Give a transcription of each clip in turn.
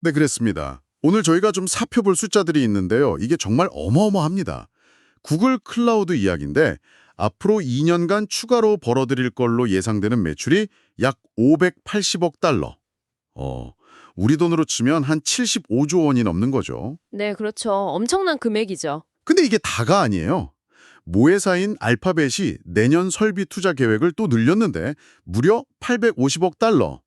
네, 그랬습니다. 오늘 저희가 좀 살펴볼 숫자들이 있는데요. 이게 정말 어마어마합니다. 구글 클라우드 이야기인데 앞으로 2년간 추가로 벌어들일 걸로 예상되는 매출이 약 580억 달러. 어, 우리 돈으로 치면 한 75조 원이 넘는 거죠. 네, 그렇죠. 엄청난 금액이죠. 근데 이게 다가 아니에요. 모회사인 알파벳이 내년 설비 투자 계획을 또 늘렸는데 무려 850억 달러.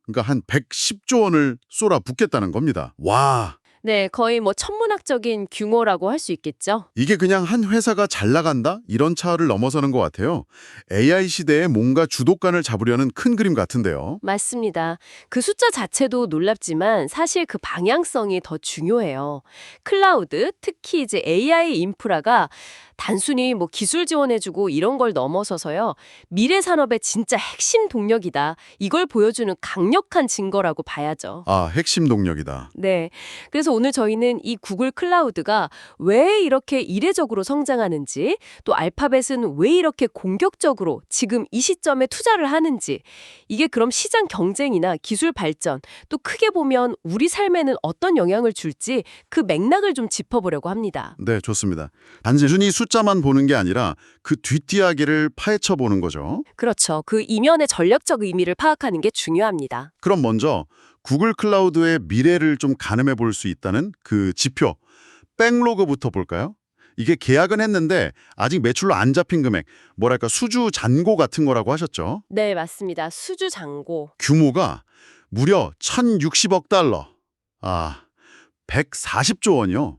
그러니까 한 110조 원을 쏟아붓겠다는 겁니다. 와, 네, 거의 뭐 천문학적인 규모라고 할 수 있겠죠. 이게 그냥 한 회사가 잘 나간다? 이런 차원을 넘어서는 것 같아요. AI 시대에 뭔가 주도권을 잡으려는 큰 그림 같은데요. 맞습니다. 그 숫자 자체도 놀랍지만 사실 그 방향성이 더 중요해요. 클라우드, 특히 이제 AI 인프라가 단순히 뭐 기술 지원해주고 이런 걸 넘어서서요. 미래 산업의 진짜 핵심 동력이다. 이걸 보여주는 강력한 증거라고 봐야죠. 아, 핵심 동력이다. 네. 그래서 오늘 저희는 이 구글 클라우드가 왜 이렇게 이례적으로 성장하는지, 또 알파벳은 왜 이렇게 공격적으로 지금 이 시점에 투자를 하는지, 이게 그럼 시장 경쟁이나 기술 발전, 또 크게 보면 우리 삶에는 어떤 영향을 줄지 그 맥락을 좀 짚어보려고 합니다. 네, 좋습니다. 단순히 숫자만 보는 게 아니라 그 뒷이야기를 파헤쳐 보는 거죠. 그렇죠. 그 이면의 전략적 의미를 파악하는 게 중요합니다. 그럼 먼저 구글 클라우드의 미래를 좀 가늠해 볼 수 있다는 그 지표, 백로그부터 볼까요? 이게 계약은 했는데 아직 매출로 안 잡힌 금액, 뭐랄까 수주 잔고 같은 거라고 하셨죠? 네, 맞습니다. 수주 잔고. 규모가 무려 1,060억 달러. 아, 140조 원이요.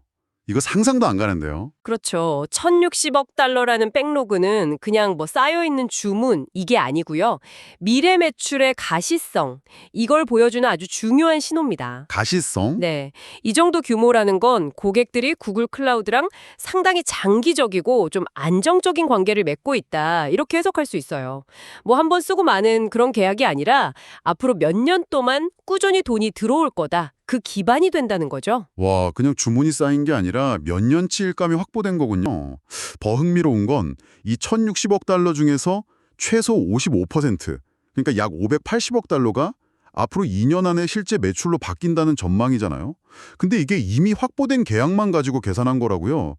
이거 상상도 안 가는데요. 그렇죠. 1,060억 달러라는 백로그는 그냥 뭐 쌓여있는 주문, 이게 아니고요. 미래 매출의 가시성, 이걸 보여주는 아주 중요한 신호입니다. 가시성? 네. 이 정도 규모라는 건 고객들이 구글 클라우드랑 상당히 장기적이고 좀 안정적인 관계를 맺고 있다. 이렇게 해석할 수 있어요. 뭐 한 번 쓰고 마는 그런 계약이 아니라 앞으로 몇 년 동안 꾸준히 돈이 들어올 거다. 그 기반이 된다는 거죠. 와, 그냥 주문이 쌓인 게 아니라 몇 년치 일감이 확보된 거군요. 더 흥미로운 건 이 1,060억 달러 중에서 최소 55%, 그러니까 약 580억 달러가 앞으로 2년 안에 실제 매출로 바뀐다는 전망이잖아요. 근데 이게 이미 확보된 계약만 가지고 계산한 거라고요.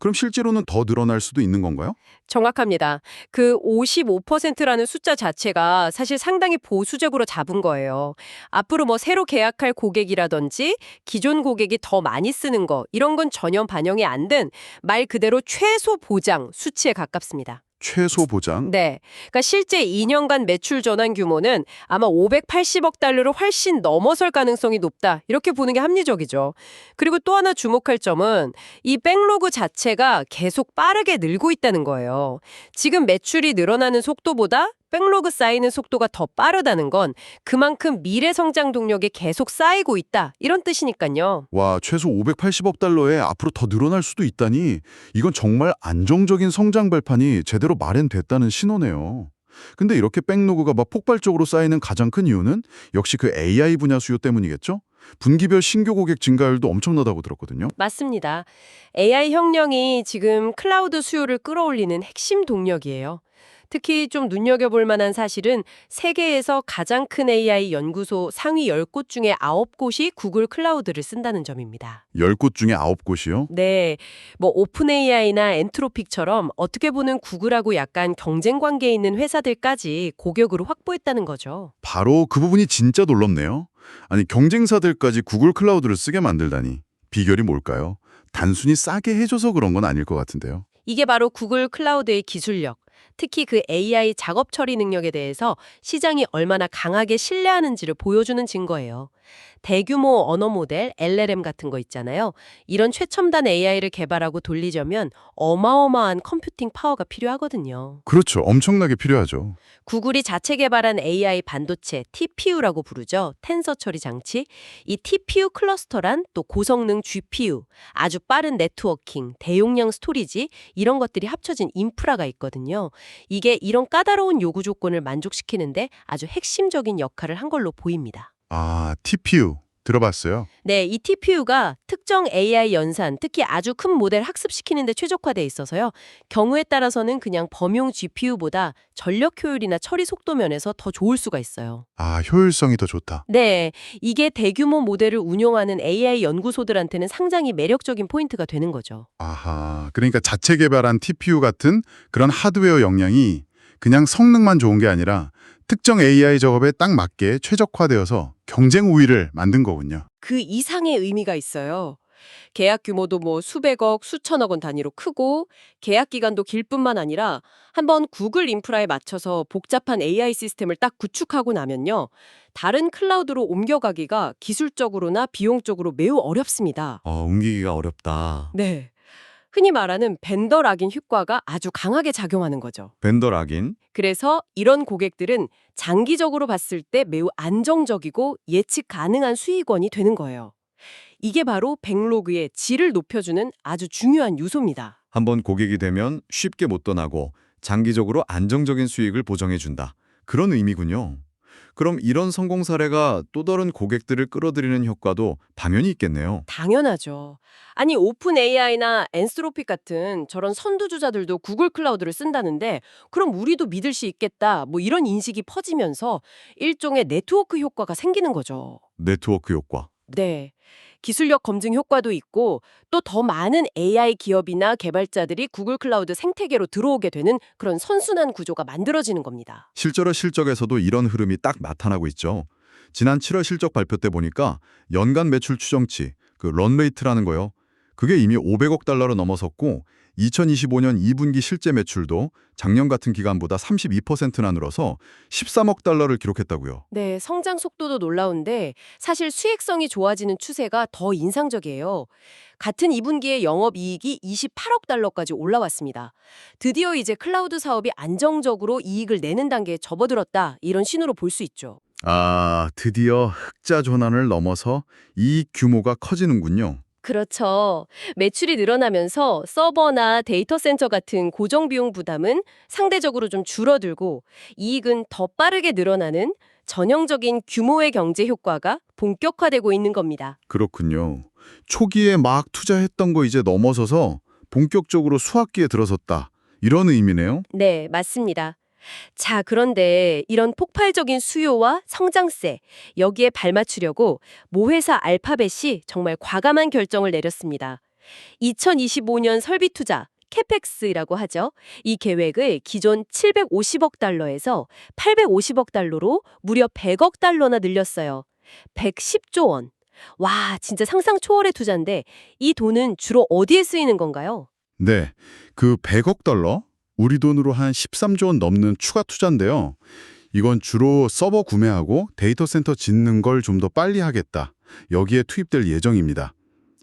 그럼 실제로는 더 늘어날 수도 있는 건가요? 정확합니다. 그 55%라는 숫자 자체가 사실 상당히 보수적으로 잡은 거예요. 앞으로 뭐 새로 계약할 고객이라든지 기존 고객이 더 많이 쓰는 거 이런 건 전혀 반영이 안 된 말 그대로 최소 보장 수치에 가깝습니다. 최소 보장? 네. 그러니까 실제 2년간 매출 전환 규모는 아마 580억 달러를 훨씬 넘어설 가능성이 높다. 이렇게 보는 게 합리적이죠. 그리고 또 하나 주목할 점은 이 백로그 자체가 계속 빠르게 늘고 있다는 거예요. 지금 매출이 늘어나는 속도보다 백로그 쌓이는 속도가 더 빠르다는 건 그만큼 미래 성장 동력이 계속 쌓이고 있다. 이런 뜻이니까요. 와, 최소 580억 달러에 앞으로 더 늘어날 수도 있다니 이건 정말 안정적인 성장 발판이 제대로 마련됐다는 신호네요. 근데 이렇게 백로그가 막 폭발적으로 쌓이는 가장 큰 이유는 역시 그 AI 분야 수요 때문이겠죠? 분기별 신규 고객 증가율도 엄청나다고 들었거든요. 맞습니다. AI 혁명이 지금 클라우드 수요를 끌어올리는 핵심 동력이에요. 특히 좀 눈여겨볼 만한 사실은 세계에서 가장 큰 AI 연구소 상위 10곳 중에 9곳이 구글 클라우드를 쓴다는 점입니다. 10곳 중에 9곳이요? 네, 뭐 오픈 AI나 엔트로픽처럼 어떻게 보는 구글하고 약간 경쟁 관계에 있는 회사들까지 고객으로 확보했다는 거죠. 바로 그 부분이 진짜 놀랍네요. 아니, 경쟁사들까지 구글 클라우드를 쓰게 만들다니. 비결이 뭘까요? 단순히 싸게 해줘서 그런 건 아닐 것 같은데요. 이게 바로 구글 클라우드의 기술력, 특히 그 AI 작업 처리 능력에 대해서 시장이 얼마나 강하게 신뢰하는지를 보여주는 증거예요. 대규모 언어 모델, LLM 같은 거 있잖아요. 이런 최첨단 AI를 개발하고 돌리려면 어마어마한 컴퓨팅 파워가 필요하거든요. 그렇죠. 엄청나게 필요하죠. 구글이 자체 개발한 AI 반도체 TPU라고 부르죠. 텐서 처리 장치. 이 TPU 클러스터란 또 고성능 GPU, 아주 빠른 네트워킹, 대용량 스토리지 이런 것들이 합쳐진 인프라가 있거든요. 이게 이런 까다로운 요구 조건을 만족시키는데 아주 핵심적인 역할을 한 걸로 보입니다. 아, TPU. 들어봤어요. 네, 이 TPU가 특정 AI 연산, 특히 아주 큰 모델 학습시키는 데 최적화돼 있어서요. 경우에 따라서는 그냥 범용 GPU보다 전력 효율이나 처리 속도 면에서 더 좋을 수가 있어요. 아, 효율성이 더 좋다. 네, 이게 대규모 모델을 운용하는 AI 연구소들한테는 상당히 매력적인 포인트가 되는 거죠. 아하, 그러니까 자체 개발한 TPU 같은 그런 하드웨어 역량이 그냥 성능만 좋은 게 아니라 특정 AI 작업에 딱 맞게 최적화되어서 경쟁 우위를 만든 거군요. 그 이상의 의미가 있어요. 계약 규모도 뭐 수백억, 수천억 원 단위로 크고 계약 기간도 길 뿐만 아니라 한번 구글 인프라에 맞춰서 복잡한 AI 시스템을 딱 구축하고 나면요. 다른 클라우드로 옮겨가기가 기술적으로나 비용적으로 매우 어렵습니다. 옮기기가 어렵다. 네. 흔히 말하는 벤더 락인 효과가 아주 강하게 작용하는 거죠. 벤더 락인? 그래서 이런 고객들은 장기적으로 봤을 때 매우 안정적이고 예측 가능한 수익원이 되는 거예요. 이게 바로 백로그의 질을 높여주는 아주 중요한 요소입니다. 한번 고객이 되면 쉽게 못 떠나고 장기적으로 안정적인 수익을 보정해준다. 그런 의미군요. 그럼 이런 성공 사례가 또 다른 고객들을 끌어들이는 효과도 당연히 있겠네요. 당연하죠. 아니 오픈 AI나 엔스로픽 같은 저런 선두주자들도 구글 클라우드를 쓴다는데 그럼 우리도 믿을 수 있겠다. 뭐 이런 인식이 퍼지면서 일종의 네트워크 효과가 생기는 거죠. 네트워크 효과. 네. 기술력 검증 효과도 있고 또 더 많은 AI 기업이나 개발자들이 구글 클라우드 생태계로 들어오게 되는 그런 선순환 구조가 만들어지는 겁니다. 실제로 실적에서도 이런 흐름이 딱 나타나고 있죠. 지난 7월 실적 발표 때 보니까 연간 매출 추정치, 그 런레이트라는 거요. 그게 이미 500억 달러로 넘어섰고 2025년 2분기 실제 매출도 작년 같은 기간보다 32%나 늘어서 13억 달러를 기록했다고요. 네, 성장 속도도 놀라운데 사실 수익성이 좋아지는 추세가 더 인상적이에요. 같은 2분기에 영업이익이 28억 달러까지 올라왔습니다. 드디어 이제 클라우드 사업이 안정적으로 이익을 내는 단계에 접어들었다. 이런 신호로 볼 수 있죠. 아, 드디어 흑자 전환을 넘어서 이익 규모가 커지는군요. 그렇죠. 매출이 늘어나면서 서버나 데이터 센터 같은 고정 비용 부담은 상대적으로 좀 줄어들고 이익은 더 빠르게 늘어나는 전형적인 규모의 경제 효과가 본격화되고 있는 겁니다. 그렇군요. 초기에 막 투자했던 거 이제 넘어서서 본격적으로 수학기에 들어섰다. 이런 의미네요. 네, 맞습니다. 자, 그런데 이런 폭발적인 수요와 성장세, 여기에 발맞추려고 모 회사 알파벳이 정말 과감한 결정을 내렸습니다. 2025년 설비 투자, 캐펙스라고 하죠. 이 계획을 기존 750억 달러에서 850억 달러로 무려 100억 달러나 늘렸어요. 110조 원. 와, 진짜 상상 초월의 투자인데 이 돈은 주로 어디에 쓰이는 건가요? 네, 그 100억 달러? 우리 돈으로 한 13조 원 넘는 추가 투자인데요. 이건 주로 서버 구매하고 데이터 센터 짓는 걸 좀 더 빨리 하겠다. 여기에 투입될 예정입니다.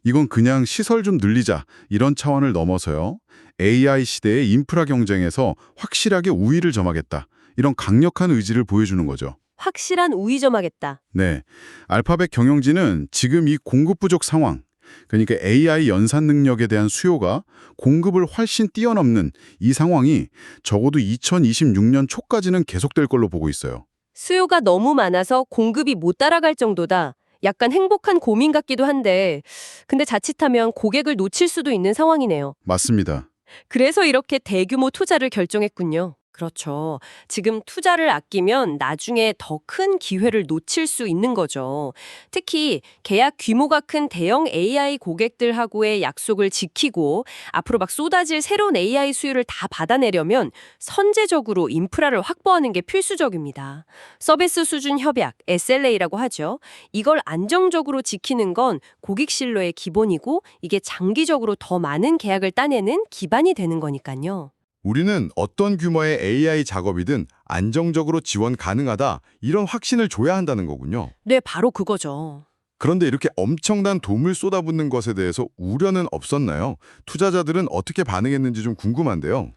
이건 그냥 시설 좀 늘리자 이런 차원을 넘어서요. AI 시대의 인프라 경쟁에서 확실하게 우위를 점하겠다. 이런 강력한 의지를 보여주는 거죠. 확실한 우위 점하겠다. 네, 알파벳 경영진은 지금 이 공급 부족 상황, 그러니까 AI 연산 능력에 대한 수요가 공급을 훨씬 뛰어넘는 이 상황이 적어도 2026년 초까지는 계속될 걸로 보고 있어요. 수요가 너무 많아서 공급이 못 따라갈 정도다. 약간 행복한 고민 같기도 한데, 근데 자칫하면 고객을 놓칠 수도 있는 상황이네요. 맞습니다. 그래서 이렇게 대규모 투자를 결정했군요. 그렇죠. 지금 투자를 아끼면 나중에 더 큰 기회를 놓칠 수 있는 거죠. 특히 계약 규모가 큰 대형 AI 고객들하고의 약속을 지키고 앞으로 막 쏟아질 새로운 AI 수요를 다 받아내려면 선제적으로 인프라를 확보하는 게 필수적입니다. 서비스 수준 협약, SLA라고 하죠. 이걸 안정적으로 지키는 건 고객 신뢰의 기본이고 이게 장기적으로 더 많은 계약을 따내는 기반이 되는 거니까요. 우리는 어떤 규모의 AI 작업이든 안정적으로 지원 가능하다 이런 확신을 줘야 한다는 거군요. 네, 바로 그거죠. 그런데 이렇게 엄청난 돈을 쏟아붓는 것에 대해서 우려는 없었나요? 투자자들은 어떻게 반응했는지 좀 궁금한데요.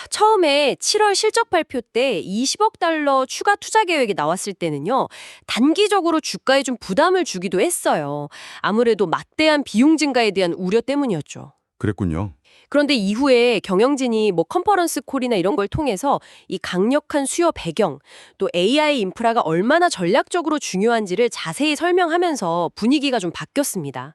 처음에 7월 실적 발표 때 20억 달러 추가 투자 계획이 나왔을 때는요, 단기적으로 주가에 좀 부담을 주기도 했어요. 아무래도 막대한 비용 증가에 대한 우려 때문이었죠. 그랬군요. 그런데 이후에 경영진이 뭐 컨퍼런스 콜이나 이런 걸 통해서 이 강력한 수요 배경, 또 AI 인프라가 얼마나 전략적으로 중요한지를 자세히 설명하면서 분위기가 좀 바뀌었습니다.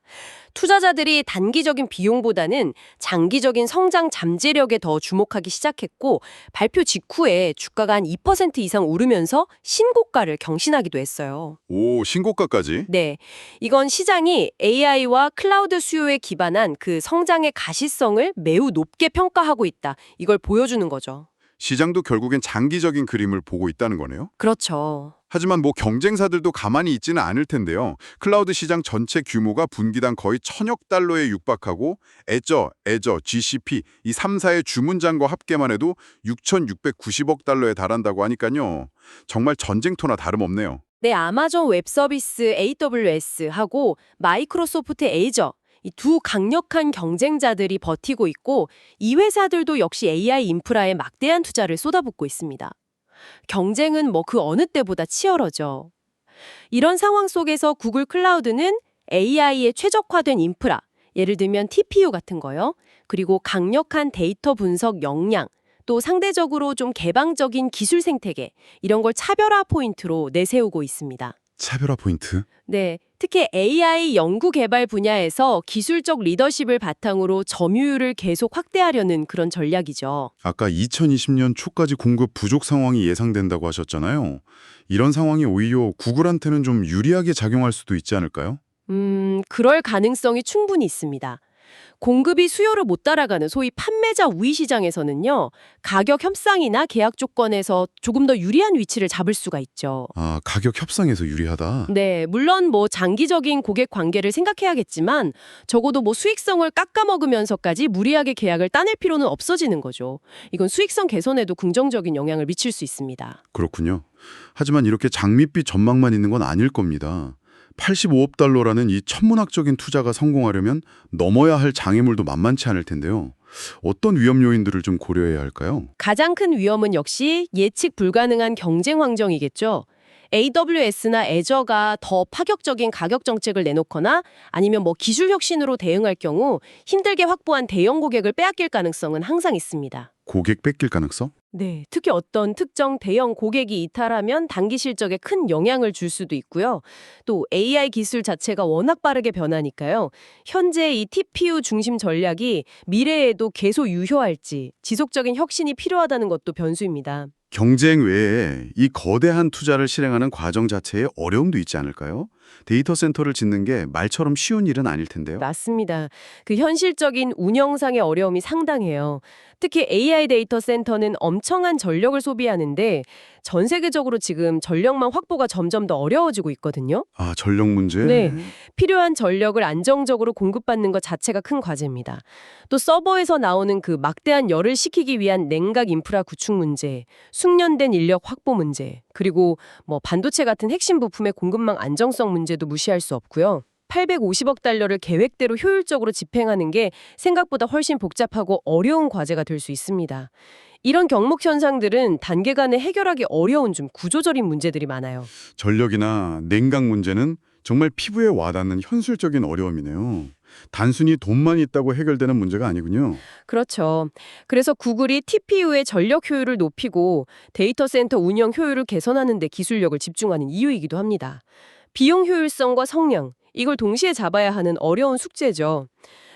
투자자들이 단기적인 비용보다는 장기적인 성장 잠재력에 더 주목하기 시작했고, 발표 직후에 주가가 한 2% 이상 오르면서 신고가를 경신하기도 했어요. 오, 신고가까지? 네, 이건 시장이 AI와 클라우드 수요에 기반한 그 성장의 가시성을 매우 높게 평가하고 있다. 이걸 보여주는 거죠. 시장도 결국엔 장기적인 그림을 보고 있다는 거네요. 그렇죠. 하지만 뭐 경쟁사들도 가만히 있지는 않을 텐데요. 클라우드 시장 전체 규모가 분기당 거의 1,000억 달러에 육박하고 애저, GCP 이 3사의 주문장과 합계만 해도 6,690억 달러에 달한다고 하니까요. 정말 전쟁터나 다름없네요. 네, 아마존 웹 서비스 AWS하고 마이크로소프트 애저 이 두 강력한 경쟁자들이 버티고 있고, 이 회사들도 역시 AI 인프라에 막대한 투자를 쏟아붓고 있습니다. 경쟁은 뭐 그 어느 때보다 치열하죠. 이런 상황 속에서 구글 클라우드는 AI에 최적화된 인프라, 예를 들면 TPU 같은 거요. 그리고 강력한 데이터 분석 역량, 또 상대적으로 좀 개방적인 기술 생태계, 이런 걸 차별화 포인트로 내세우고 있습니다. 차별화 포인트? 네, 특히 AI 연구 개발 분야에서 기술적 리더십을 바탕으로 점유율을 계속 확대하려는 그런 전략이죠. 아까 2020년 초까지 공급 부족 상황이 예상된다고 하셨잖아요. 이런 상황이 오히려 구글한테는 좀 유리하게 작용할 수도 있지 않을까요? 그럴 가능성이 충분히 있습니다. 공급이 수요를 못 따라가는 소위 판매자 우위 시장에서는요, 가격 협상이나 계약 조건에서 조금 더 유리한 위치를 잡을 수가 있죠. 아, 가격 협상에서 유리하다. 네, 물론 뭐 장기적인 고객 관계를 생각해야겠지만 적어도 뭐 수익성을 깎아먹으면서까지 무리하게 계약을 따낼 필요는 없어지는 거죠. 이건 수익성 개선에도 긍정적인 영향을 미칠 수 있습니다. 그렇군요. 하지만 이렇게 장밋빛 전망만 있는 건 아닐 겁니다. 85억 달러라는 이 천문학적인 투자가 성공하려면 넘어야 할 장애물도 만만치 않을 텐데요. 어떤 위험 요인들을 좀 고려해야 할까요? 가장 큰 위험은 역시 예측 불가능한 경쟁 환경이겠죠. AWS나 애저가 더 파격적인 가격 정책을 내놓거나 아니면 뭐 기술 혁신으로 대응할 경우 힘들게 확보한 대형 고객을 빼앗길 가능성은 항상 있습니다. 고객 뺏길 가능성? 네, 특히 어떤 특정 대형 고객이 이탈하면 단기 실적에 큰 영향을 줄 수도 있고요. 또 AI 기술 자체가 워낙 빠르게 변하니까요. 현재 이 TPU 중심 전략이 미래에도 계속 유효할지 지속적인 혁신이 필요하다는 것도 변수입니다. 경쟁 외에 이 거대한 투자를 실행하는 과정 자체에 어려움도 있지 않을까요? 데이터 센터를 짓는 게 말처럼 쉬운 일은 아닐 텐데요. 맞습니다. 그 현실적인 운영상의 어려움이 상당해요. 특히 AI 데이터 센터는 엄청난 전력을 소비하는데 전 세계적으로 지금 전력망 확보가 점점 더 어려워지고 있거든요. 아, 전력 문제? 네. 필요한 전력을 안정적으로 공급받는 것 자체가 큰 과제입니다. 또 서버에서 나오는 그 막대한 열을 식히기 위한 냉각 인프라 구축 문제, 숙련된 인력 확보 문제, 그리고 뭐 반도체 같은 핵심 부품의 공급망 안정성 문제도 무시할 수 없고요. 850억 달러를 계획대로 효율적으로 집행하는 게 생각보다 훨씬 복잡하고 어려운 과제가 될 수 있습니다. 이런 경목 현상들은 단기간에 해결하기 어려운 좀 구조적인 문제들이 많아요. 전력이나 냉각 문제는 정말 피부에 와닿는 현실적인 어려움이네요. 단순히 돈만 있다고 해결되는 문제가 아니군요. 그렇죠. 그래서 구글이 TPU의 전력 효율을 높이고 데이터 센터 운영 효율을 개선하는 데 기술력을 집중하는 이유이기도 합니다. 비용 효율성과 성량, 이걸 동시에 잡아야 하는 어려운 숙제죠.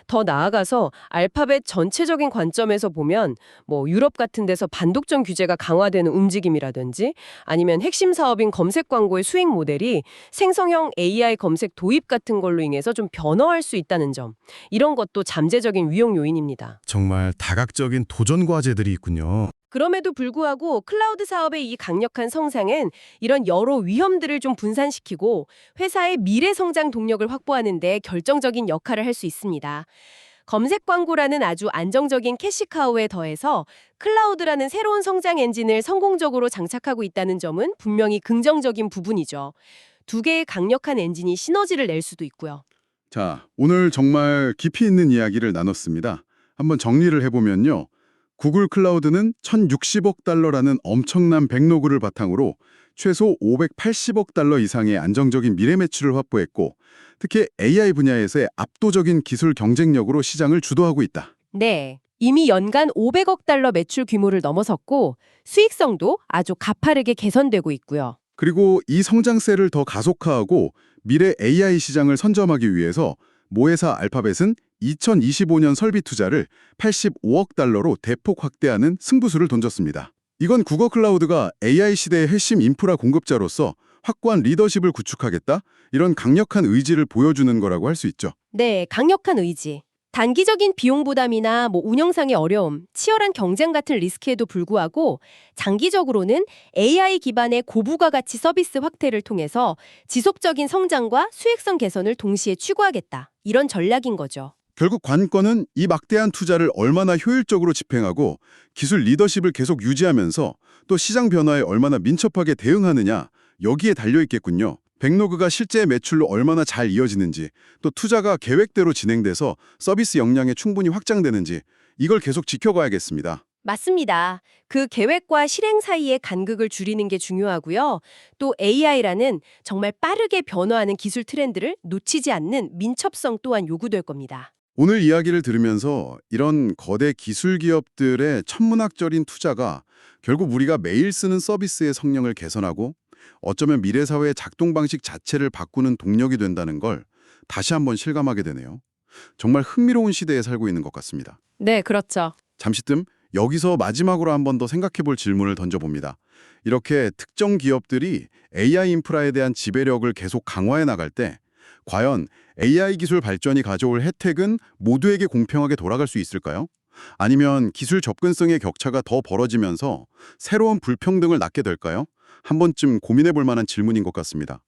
더 나아가서 알파벳 전체적인 관점에서 보면 뭐 유럽 같은 데서 반독점 규제가 강화되는 움직임이라든지 아니면 핵심 사업인 검색 광고의 수익 모델이 생성형 AI 검색 도입 같은 걸로 인해서 좀 변화할 수 있다는 점. 이런 것도 잠재적인 위험 요인입니다. 정말 다각적인 도전 과제들이 있군요. 그럼에도 불구하고 클라우드 사업의 이 강력한 성장은 이런 여러 위험들을 좀 분산시키고 회사의 미래 성장 동력을 확보하는 데 결정적인 역할을 할 수 있습니다. 검색 광고라는 아주 안정적인 캐시카우에 더해서 클라우드라는 새로운 성장 엔진을 성공적으로 장착하고 있다는 점은 분명히 긍정적인 부분이죠. 두 개의 강력한 엔진이 시너지를 낼 수도 있고요. 자, 오늘 정말 깊이 있는 이야기를 나눴습니다. 한번 정리를 해보면요. 구글 클라우드는 1,060억 달러라는 엄청난 백로그를 바탕으로 최소 580억 달러 이상의 안정적인 미래 매출을 확보했고 특히 AI 분야에서의 압도적인 기술 경쟁력으로 시장을 주도하고 있다. 네. 이미 연간 500억 달러 매출 규모를 넘어섰고 수익성도 아주 가파르게 개선되고 있고요. 그리고 이 성장세를 더 가속화하고 미래 AI 시장을 선점하기 위해서 모회사 알파벳은 2025년 설비 투자를 85억 달러로 대폭 확대하는 승부수를 던졌습니다. 이건 구글 클라우드가 AI 시대의 핵심 인프라 공급자로서 확고한 리더십을 구축하겠다, 이런 강력한 의지를 보여주는 거라고 할 수 있죠. 네, 강력한 의지. 단기적인 비용 부담이나 운영상의 어려움, 치열한 경쟁 같은 리스크에도 불구하고 장기적으로는 AI 기반의 고부가 가치 서비스 확대를 통해서 지속적인 성장과 수익성 개선을 동시에 추구하겠다. 이런 전략인 거죠. 결국 관건은 이 막대한 투자를 얼마나 효율적으로 집행하고 기술 리더십을 계속 유지하면서 또 시장 변화에 얼마나 민첩하게 대응하느냐, 여기에 달려 있겠군요. 백로그가 실제 매출로 얼마나 잘 이어지는지, 또 투자가 계획대로 진행돼서 서비스 역량이 충분히 확장되는지, 이걸 계속 지켜봐야겠습니다. 맞습니다. 그 계획과 실행 사이의 간극을 줄이는 게 중요하고요. 또 AI라는 정말 빠르게 변화하는 기술 트렌드를 놓치지 않는 민첩성 또한 요구될 겁니다. 오늘 이야기를 들으면서 이런 거대 기술 기업들의 천문학적인 투자가 결국 우리가 매일 쓰는 서비스의 성능을 개선하고 어쩌면 미래 사회의 작동 방식 자체를 바꾸는 동력이 된다는 걸 다시 한번 실감하게 되네요. 정말 흥미로운 시대에 살고 있는 것 같습니다. 네, 그렇죠. 잠시 뜸 여기서 마지막으로 한 번 더 생각해 볼 질문을 던져봅니다. 이렇게 특정 기업들이 AI 인프라에 대한 지배력을 계속 강화해 나갈 때 과연 AI 기술 발전이 가져올 혜택은 모두에게 공평하게 돌아갈 수 있을까요? 아니면 기술 접근성의 격차가 더 벌어지면서 새로운 불평등을 낳게 될까요? 한 번쯤 고민해 볼 만한 질문인 것 같습니다.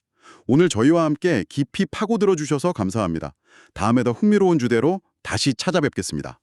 오늘 저희와 함께 깊이 파고들어 주셔서 감사합니다. 다음에 더 흥미로운 주제로 다시 찾아뵙겠습니다.